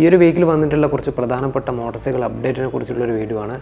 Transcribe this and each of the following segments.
ഈ ഒരു വീക്കിൽ വന്നിട്ടുള്ള കുറച്ച് പ്രധാനപ്പെട്ട മോട്ടോർസൈക്കിൾ അപ്ഡേറ്റിനെ കുറിച്ചുള്ള ഒരു വീഡിയോ ആണ്.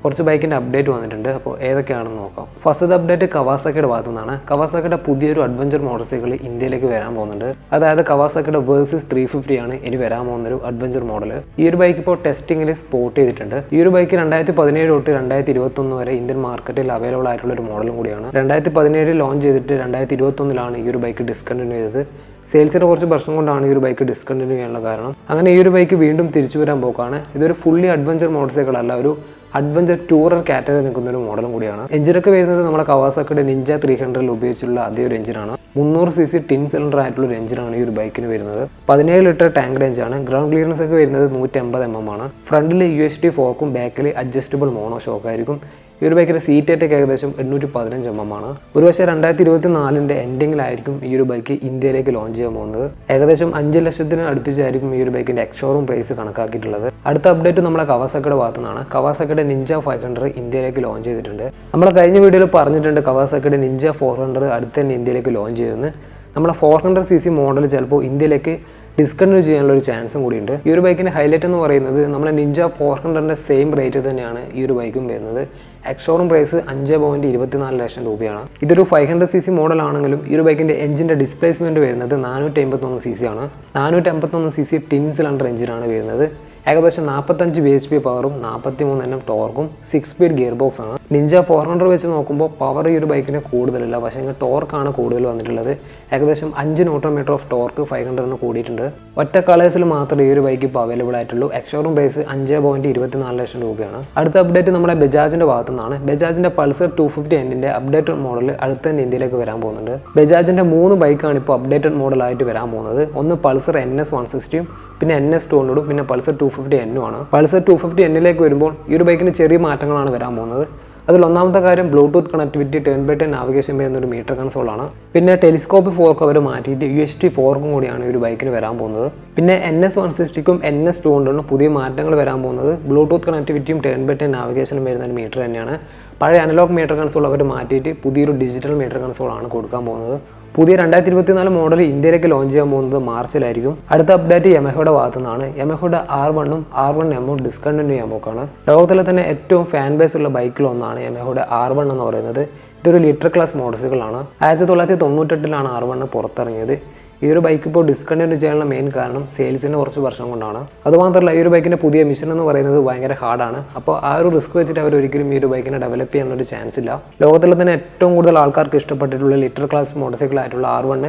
കുറച്ച് ബൈക്കിൻ്റെ അപ്ഡേറ്റ് വന്നിട്ടുണ്ട്. അപ്പോൾ ഏതൊക്കെയാണെന്ന് നോക്കാം. ഫസ്റ്റ് അപ്ഡേറ്റ് കവാസാക്കിയുടെ ഭാഗത്തു നിന്നാണ്. കവാസാക്കിയുടെ പുതിയൊരു അഡ്വഞ്ചർ മോട്ടോർസൈക്കിൾ ഇന്ത്യയിലേക്ക് വരാൻ പോകുന്നുണ്ട്. അതായത് കവാസാക്കിയുടെ വേഴ്സസ് 350 ആണ് ഇനി വരാൻ പോകുന്നൊരു അഡ്വഞ്ചർ മോഡൽ. ഈ ഒരു ബൈക്ക് ഇപ്പോൾ ടെസ്റ്റിംഗിൽ സ്പോട്ട് ചെയ്തിട്ടുണ്ട്. ഈ ഒരു ബൈക്ക് 2017 തൊട്ട് 2021 വരെ ഇന്ത്യൻ മാർക്കറ്റിൽ അവൈലബിൾ ആയിട്ടുള്ള ഒരു മോഡലും കൂടിയാണ്. 2017 ലോഞ്ച് ചെയ്തിട്ട് 2021 ഈ ഒരു ബൈക്ക് ഡിസ്കണ്ടിന്യൂ ചെയ്തത്. സെയിൽസിൻ്റെ കുറച്ച് പ്രശ്നം കൊണ്ടാണ് ഈ ഒരു ബൈക്ക് ഡിസ്കണ്ടിന്യൂ ചെയ്യാനുള്ള കാരണം. അങ്ങനെ ഈ ഒരു ബൈക്ക് വീണ്ടും തിരിച്ചു വരാൻ പോക്കാണ്. ഇതൊരു ഫുള്ളി അഡ്വഞ്ചർ മോട്ടോർസൈക്കിൾ അല്ല, ഒരു അഡ്വഞ്ചർ ടൂറർ കാറ്റഗറി നിൽക്കുന്ന ഒരു മോഡലും കൂടിയാണ്. എഞ്ചിനൊക്കെ വരുന്നത് നമ്മുടെ കവാസാക്കിയുടെ നിഞ്ച 300 ഉപയോഗിച്ചുള്ള അതേ ഒരു എഞ്ചിനാണ്. 300cc ടിൻ സിലിണ്ടർ ആയിട്ടുള്ള ഒരു എഞ്ചിനാണ് ഈ ഒരു ബൈക്കിന് വരുന്നത്. 17 ലിറ്റർ ടാങ്ക് റേഞ്ച് ആണ്. ഗ്രൗണ്ട് ക്ലിയറൻസ് ഒക്കെ വരുന്നത് 150 mm ആണ്. ഫ്രണ്ടിൽ UHD ഫോർക്കും ബാക്കിൽ അഡ്ജസ്റ്റബിൾ മോണോ ഷോക്ക് ആയിരിക്കും. ഈ ഒരു ബൈക്കിൻ്റെ സീറ്റ് ഹൈറ്റ് ഏകദേശം 815 mm ആണ്. ഒരു പക്ഷേ 2024 എൻഡിങ്ങിലായിരിക്കും ഈ ഒരു ബൈക്ക് ഇന്ത്യയിലേക്ക് ലോഞ്ച് ചെയ്യാൻ പോകുന്നത്. ഏകദേശം 5 ലക്ഷത്തിന് അടുപ്പിച്ചായിരിക്കും ഈ ഒരു ബൈക്കിൻ്റെ എക്സ്ഷോറൂം പ്രൈസ് കണക്കാക്കിയിട്ടുള്ളത്. അടുത്ത അപ്ഡേറ്റ് നമ്മളെ കവാസാക്കിയുടെ ഭാഗത്തു നിന്നാണ്. കവാസാക്കിയുടെ നിഞ്ച 500 ഇന്ത്യയിലേക്ക് ലോഞ്ച് ചെയ്തിട്ടുണ്ട്. നമ്മൾ കഴിഞ്ഞ വീഡിയോയിൽ പറഞ്ഞിട്ടുണ്ട് കവാസാക്കിയുടെ നിഞ്ച 400 അടുത്ത് തന്നെ ഇന്ത്യയിലേക്ക് ലോഞ്ച് ചെയ്യുമെന്ന്. നമ്മളെ 400cc മോഡൽ ചിലപ്പോൾ ഇന്ത്യയിലേക്ക് ഡിസ്കണ്ടിന്യൂ ചെയ്യാനുള്ള ഒരു ചാൻസും കൂടിയുണ്ട്. ഈ ഒരു ബൈക്കിൻ്റെ ഹൈലൈറ്റ് എന്ന് പറയുന്നത് നമ്മളെ നിഞ്ച 400ൻ്റെ സെയിം റേറ്റ് തന്നെയാണ് ഈ ഒരു ബൈക്കും വരുന്നത്. എക്സ്ഷോറൂം പ്രൈസ് 5.24 ലക്ഷം രൂപയാണ്. ഇതൊരു 500cc മോഡൽ ആണെങ്കിലും ഈ ഒരു ബൈക്കിൻ്റെ എഞ്ചിൻ്റെ ഡിസ്പ്ലേസ്മെൻറ്റ് വരുന്നത് 451cc ആണ്. 451cc ടിൻ സിലിണ്ടർ എഞ്ചിനാണ് വരുന്നത്. ഏകദേശം 45 bhp പവറും 43 Nm ടോർക്കും 6 സ്പീഡ് ഗിയർ ബോക്സ് ആണ്. നിഞ്ച 400 വെച്ച് നോക്കുമ്പോൾ പവർ ഈ ഒരു ബൈക്കിന് കൂടുതലല്ല, പക്ഷേ ടോർക്കാണ് കൂടുതൽ വന്നിട്ടുള്ളത്. ഏകദേശം 5 Nm ഓഫ് ടോർക്ക് 500 കൂടിയിട്ടുണ്ട്. ഒറ്റ കളേഴ്സിൽ മാത്രമേ ഈ ഒരു ബൈക്ക് ഇപ്പോൾ അവൈലബിൾ ആയിട്ടുള്ളൂ. എക്സ്ഷോറൂം പ്രൈസ് 5.24 ലക്ഷം രൂപയാണ്. അടുത്ത അപ്ഡേറ്റ് നമ്മുടെ ബജാജിൻ്റെ ഭാഗത്തു നിന്നാണ്. ബജാജിൻ്റെ പൾസർ 250Nൻ്റെ അപ്ഡേറ്റഡ് മോഡൽ അടുത്ത തന്നെ ഇന്ത്യയിലേക്ക് വരാൻ പോകുന്നുണ്ട്. ബജാജിൻ്റെ 3 ബൈക്കാണ് ഇപ്പോൾ അപ്ഡേറ്റഡ് മോഡലായിട്ട് വരാൻ പോകുന്നത്. ഒന്ന് പൾസർ NS 160, പിന്നെ NS 200, പിന്നെ പൾസർ 250N ആണ്. പൾസർ 250Nലേക്ക് വരുമ്പോൾ ഈ ഒരു ബൈക്കിന് ചെറിയ മാറ്റങ്ങളാണ് വരാൻ പോകുന്നത്. അതിൽ ഒന്നാമത്തെ കാര്യം ബ്ലൂടൂത്ത് കണക്ടിവിറ്റി 10x10 നാവിഗേഷൻ വരുന്ന ഒരു മീറ്റർ കൺസോളാണ്. പിന്നെ ടെലിസ്കോപ്പ് ഫോർക്ക് അവർ മാറ്റിയിട്ട് UHD ഫോർക്കും കൂടിയാണ് ഈ ഒരു ബൈക്കിന് വരാൻ പോകുന്നത്. പിന്നെ NS 160ക്കും NS 200നും പുതിയ മാറ്റങ്ങൾ വരാൻ പോകുന്നത് ബ്ലൂടൂത്ത് കണക്ടിവിറ്റിയും 10x10 നാവിഗേഷനും വരുന്ന ഒരു മീറ്റർ തന്നെയാണ്. പഴയ അനലോഗ് മീറ്റർ കൺസോൾ അവർ മാറ്റിയിട്ട് പുതിയൊരു ഡിജിറ്റൽ മീറ്റർ കൺസോളാണ് കൊടുക്കാൻ പോകുന്നത്. പുതിയ 2024 മോഡൽ ഇന്ത്യയിലേക്ക് ലോഞ്ച് ചെയ്യാൻ പോകുന്നത് മാർച്ചിലായിരിക്കും. അടുത്ത അപ്ഡേറ്റ് യമഹയുടെ ഭാഗത്തു നിന്നാണ്. യമഹയുടെ R1ഉം R1M ഡിസ്കണ്ടിന്യൂ ചെയ്യാൻ പോക്കാണ്. ലോകത്തിലെ തന്നെ ഏറ്റവും ഫാൻ ബേസ് ഉള്ള ബൈക്കിലൊന്നാണ് യമഹയുടെ R1 എന്ന് പറയുന്നത്. ഇതൊരു ലിറ്റർ ക്ലാസ് മോട്ടോർസൈക്കിളാണ്. 1998 R1 പുറത്തിറങ്ങിയത്. ഈ ഒരു ബൈക്ക് ഇപ്പോൾ ഡിസ്കണ്ടിന്യൂ ചെയ്യാനുള്ള മെയിൻ കാരണം സെയിൽസിൻ്റെ കുറച്ച് വർഷം കൊണ്ടാണ്. അതുമാത്രമല്ല ഈ ഒരു ബൈക്കിൻ്റെ പുതിയ മിഷൻ എന്ന് പറയുന്നത് ഭയങ്കര ഹാർഡാണ്. അപ്പോൾ ആ ഒരു റിസ്ക് വെച്ചിട്ട് അവർ ഒരിക്കലും ഈ ഒരു ബൈക്കിനെ ഡെവലപ്പ് ചെയ്യാനൊരു ചാൻസ് ഇല്ല. ലോകത്തിലെ തന്നെ ഏറ്റവും കൂടുതൽ ആൾക്കാർക്ക് ഇഷ്ടപ്പെട്ടിട്ടുള്ള ലിറ്റർ ക്ലാസ് മോട്ടോർസൈക്കിൾ ആയിട്ടുള്ള R1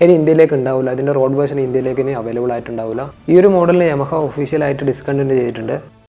ഇനി ഇന്ത്യയിലേക്ക് ഉണ്ടാവില്ല. അതിൻ്റെ റോഡ് വേർഷൻ ഇന്ത്യയിലേക്ക് ഇനി അവൈലബിൾ ആയിട്ടുണ്ടാവില്ല. ഈ ഒരു മോഡലിന് യമഹ ഒഫീഷ്യലായിട്ട് ഡിസ്കണ്ടിന്യൂ ചെയ്തിട്ടുണ്ട്.